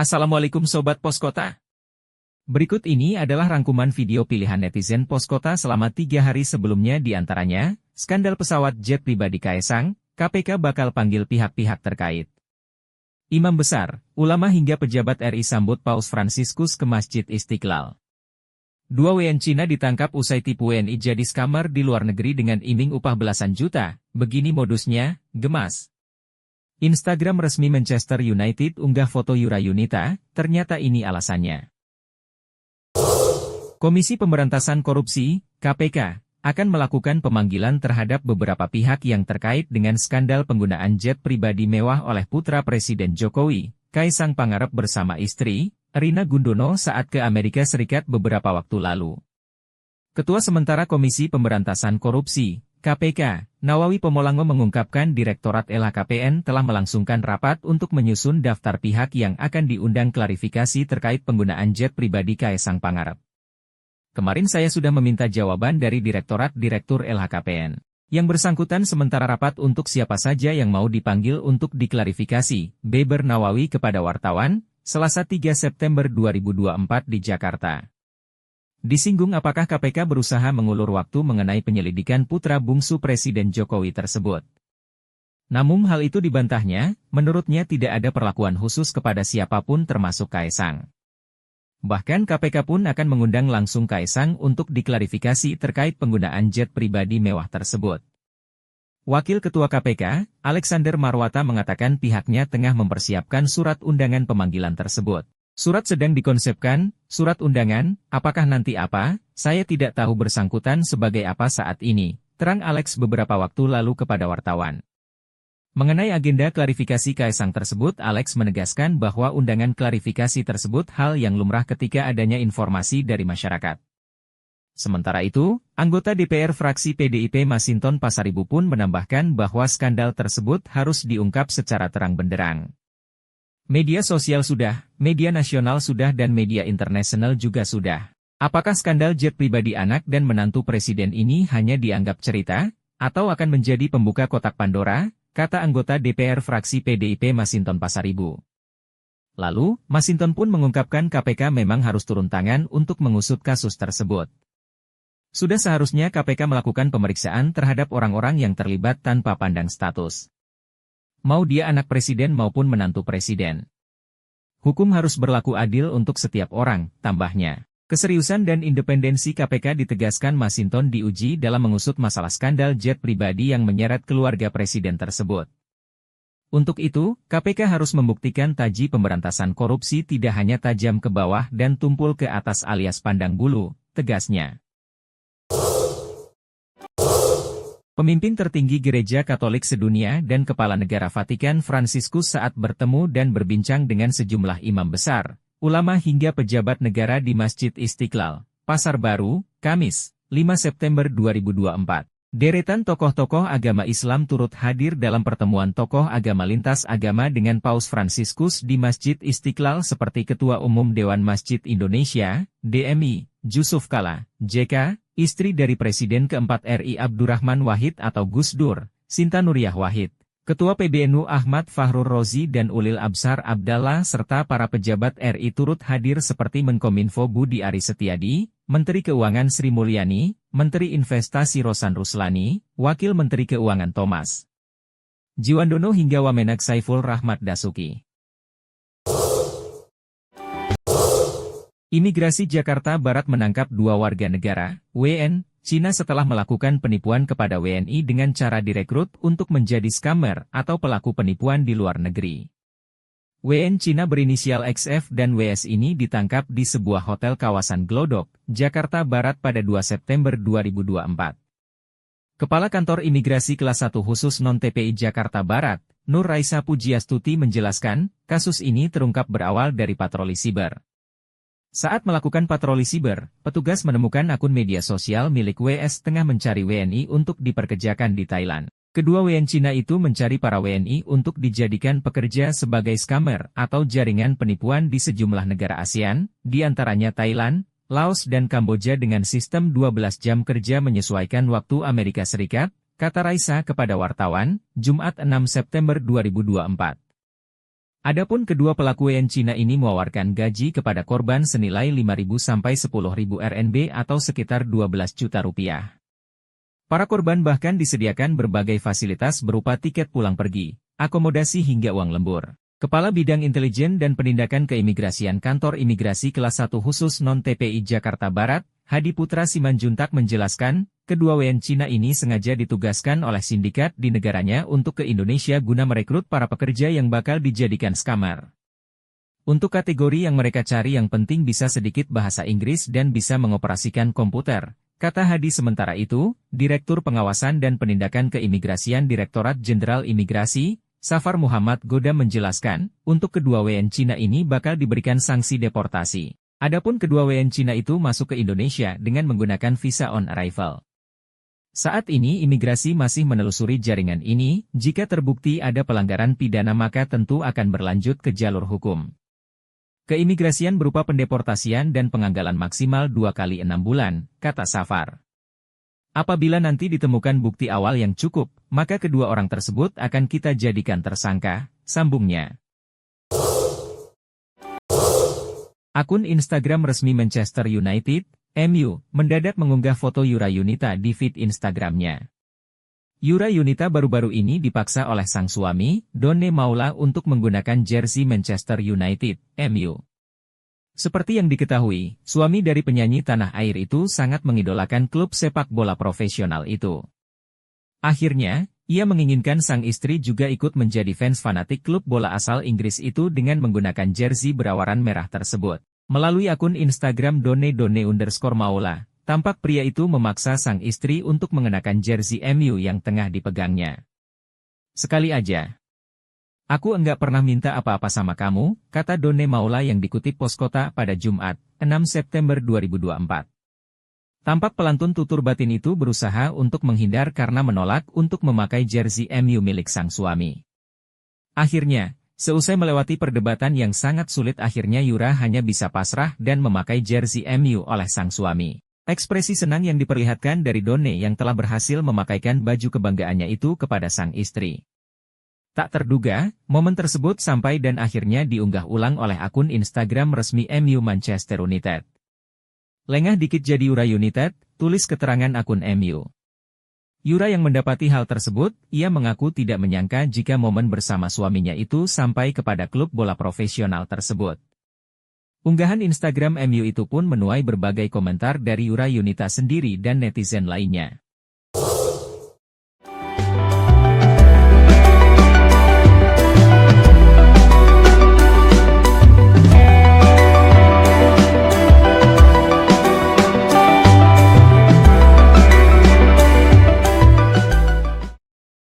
Assalamualaikum Sobat Poskota. Berikut ini adalah rangkuman video pilihan netizen Poskota selama 3 hari sebelumnya, di antaranya, skandal pesawat jet pribadi Kaesang, KPK bakal panggil pihak-pihak terkait. Imam besar, ulama hingga pejabat RI sambut Paus Fransiskus ke Masjid Istiqlal. 2 WNI Cina ditangkap usai tipu WNI jadi scammer di luar negeri dengan iming upah belasan juta. Begini modusnya, gemas. Instagram resmi Manchester United unggah foto Yura Yunita, ternyata ini alasannya. Komisi Pemberantasan Korupsi, KPK, akan melakukan pemanggilan terhadap beberapa pihak yang terkait dengan skandal penggunaan jet pribadi mewah oleh putra Presiden Jokowi, Kaesang Pangarep bersama istri, Rina Gundono saat ke Amerika Serikat beberapa waktu lalu. Ketua Sementara Komisi Pemberantasan Korupsi, KPK, Nawawi Pomolango mengungkapkan Direktorat LHKPN telah melangsungkan rapat untuk menyusun daftar pihak yang akan diundang klarifikasi terkait penggunaan jet pribadi Kaesang Pangarep. Kemarin saya sudah meminta jawaban dari Direktur LHKPN. Yang bersangkutan sementara rapat untuk siapa saja yang mau dipanggil untuk diklarifikasi, beber Nawawi kepada wartawan, Selasa 3 September 2024 di Jakarta. Disinggung apakah KPK berusaha mengulur waktu mengenai penyelidikan putra bungsu Presiden Jokowi tersebut. Namun hal itu dibantahnya, menurutnya tidak ada perlakuan khusus kepada siapapun termasuk Kaesang. Bahkan KPK pun akan mengundang langsung Kaesang untuk diklarifikasi terkait penggunaan jet pribadi mewah tersebut. Wakil Ketua KPK, Alexander Marwata mengatakan pihaknya tengah mempersiapkan surat undangan pemanggilan tersebut. Surat sedang dikonsepkan, surat undangan, apakah nanti apa, saya tidak tahu bersangkutan sebagai apa saat ini, terang Alex beberapa waktu lalu kepada wartawan. Mengenai agenda klarifikasi Kaesang tersebut, Alex menegaskan bahwa undangan klarifikasi tersebut hal yang lumrah ketika adanya informasi dari masyarakat. Sementara itu, anggota DPR fraksi PDIP Masinton Pasaribu pun menambahkan bahwa skandal tersebut harus diungkap secara terang benderang. Media sosial sudah, media nasional sudah dan media internasional juga sudah. Apakah skandal jet pribadi anak dan menantu presiden ini hanya dianggap cerita, atau akan menjadi pembuka kotak Pandora, kata anggota DPR fraksi PDIP Masinton Pasaribu. Lalu, Masinton pun mengungkapkan KPK memang harus turun tangan untuk mengusut kasus tersebut. Sudah seharusnya KPK melakukan pemeriksaan terhadap orang-orang yang terlibat tanpa pandang status. Mau dia anak presiden maupun menantu presiden. Hukum harus berlaku adil untuk setiap orang, tambahnya. Keseriusan dan independensi KPK ditegaskan Masinton diuji dalam mengusut masalah skandal jet pribadi yang menyeret keluarga presiden tersebut. Untuk itu, KPK harus membuktikan taji pemberantasan korupsi tidak hanya tajam ke bawah dan tumpul ke atas alias pandang bulu, tegasnya. Pemimpin tertinggi Gereja Katolik sedunia dan Kepala Negara Vatikan Fransiskus saat bertemu dan berbincang dengan sejumlah imam besar, ulama hingga pejabat negara di Masjid Istiqlal, Pasar Baru, Kamis, 5 September 2024. Deretan tokoh-tokoh agama Islam turut hadir dalam pertemuan tokoh agama lintas agama dengan Paus Fransiskus di Masjid Istiqlal seperti Ketua Umum Dewan Masjid Indonesia, DMI, Jusuf Kalla, JK, istri dari Presiden keempat RI Abdurrahman Wahid atau Gus Dur, Sinta Nuriyah Wahid, Ketua PBNU Ahmad Fakhrur Rozi dan Ulil Absar Abdallah serta para pejabat RI turut hadir seperti Menkominfo Budi Aris Setiadi, Menteri Keuangan Sri Mulyani, Menteri Investasi Rosan Ruslani, Wakil Menteri Keuangan Thomas Jiwandono hingga Wamenak Saiful Rahmat Dasuki. Imigrasi Jakarta Barat menangkap 2 warga negara, WNI, Cina setelah melakukan penipuan kepada WNI dengan cara direkrut untuk menjadi scammer atau pelaku penipuan di luar negeri. WNI Cina berinisial XF dan WS ini ditangkap di sebuah hotel kawasan Glodok, Jakarta Barat pada 2 September 2024. Kepala Kantor Imigrasi Kelas 1 Khusus Non-TPI Jakarta Barat, Nur Raisa Pujiastuti menjelaskan, kasus ini terungkap berawal dari patroli siber. Saat melakukan patroli siber, petugas menemukan akun media sosial milik WS tengah mencari WNI untuk diperkerjakan di Thailand. Kedua WNI Cina itu mencari para WNI untuk dijadikan pekerja sebagai scammer atau jaringan penipuan di sejumlah negara ASEAN, di antaranya Thailand, Laos dan Kamboja dengan sistem 12 jam kerja menyesuaikan waktu Amerika Serikat, kata Raisa kepada wartawan, Jumat 6 September 2024. Adapun kedua pelaku WN Cina ini mewawarkan gaji kepada korban senilai 5.000 sampai 10.000 RMB atau sekitar 12 juta rupiah. Para korban bahkan disediakan berbagai fasilitas berupa tiket pulang pergi, akomodasi hingga uang lembur. Kepala Bidang Intelijen dan Penindakan Keimigrasian Kantor Imigrasi Kelas 1 Khusus Non-TPI Jakarta Barat, Hadi Putra Simanjuntak menjelaskan, kedua WN Cina ini sengaja ditugaskan oleh sindikat di negaranya untuk ke Indonesia guna merekrut para pekerja yang bakal dijadikan scammer. Untuk kategori yang mereka cari yang penting bisa sedikit bahasa Inggris dan bisa mengoperasikan komputer, kata Hadi. Sementara itu, Direktur Pengawasan dan Penindakan Keimigrasian Direktorat Jenderal Imigrasi, Safar Muhammad Goda menjelaskan, untuk kedua WN Cina ini bakal diberikan sanksi deportasi. Adapun kedua WN Cina itu masuk ke Indonesia dengan menggunakan visa on arrival. Saat ini imigrasi masih menelusuri jaringan ini, jika terbukti ada pelanggaran pidana maka tentu akan berlanjut ke jalur hukum. Keimigrasian berupa pendeportasian dan penganggalan maksimal 2 kali 6 bulan, kata Safar. Apabila nanti ditemukan bukti awal yang cukup, maka kedua orang tersebut akan kita jadikan tersangka, sambungnya. Akun Instagram resmi Manchester United, MU, mendadak mengunggah foto Yura Yunita di feed Instagramnya. Yura Yunita baru-baru ini dipaksa oleh sang suami, Donne Maula untuk menggunakan jersey Manchester United, MU. Seperti yang diketahui, suami dari penyanyi tanah air itu sangat mengidolakan klub sepak bola profesional itu. Akhirnya, ia menginginkan sang istri juga ikut menjadi fans fanatik klub bola asal Inggris itu dengan menggunakan jersey berwarna merah tersebut. Melalui akun Instagram Donne_Maula, tampak pria itu memaksa sang istri untuk mengenakan jersey MU yang tengah dipegangnya. Sekali aja. Aku enggak pernah minta apa-apa sama kamu, kata Donne Maula yang dikutip Poskota pada Jumat, 6 September 2024. Tampak pelantun tutur batin itu berusaha untuk menghindar karena menolak untuk memakai jersey MU milik sang suami. Akhirnya, seusai melewati perdebatan yang sangat sulit akhirnya Yura hanya bisa pasrah dan memakai jersey MU oleh sang suami. Ekspresi senang yang diperlihatkan dari Donne yang telah berhasil memakaikan baju kebanggaannya itu kepada sang istri. Tak terduga, momen tersebut sampai dan akhirnya diunggah ulang oleh akun Instagram resmi MU Manchester United. Lengah dikit jadi Yura United, tulis keterangan akun MU. Yura yang mendapati hal tersebut, ia mengaku tidak menyangka jika momen bersama suaminya itu sampai kepada klub bola profesional tersebut. Unggahan Instagram MU itu pun menuai berbagai komentar dari Yura Yunita sendiri dan netizen lainnya.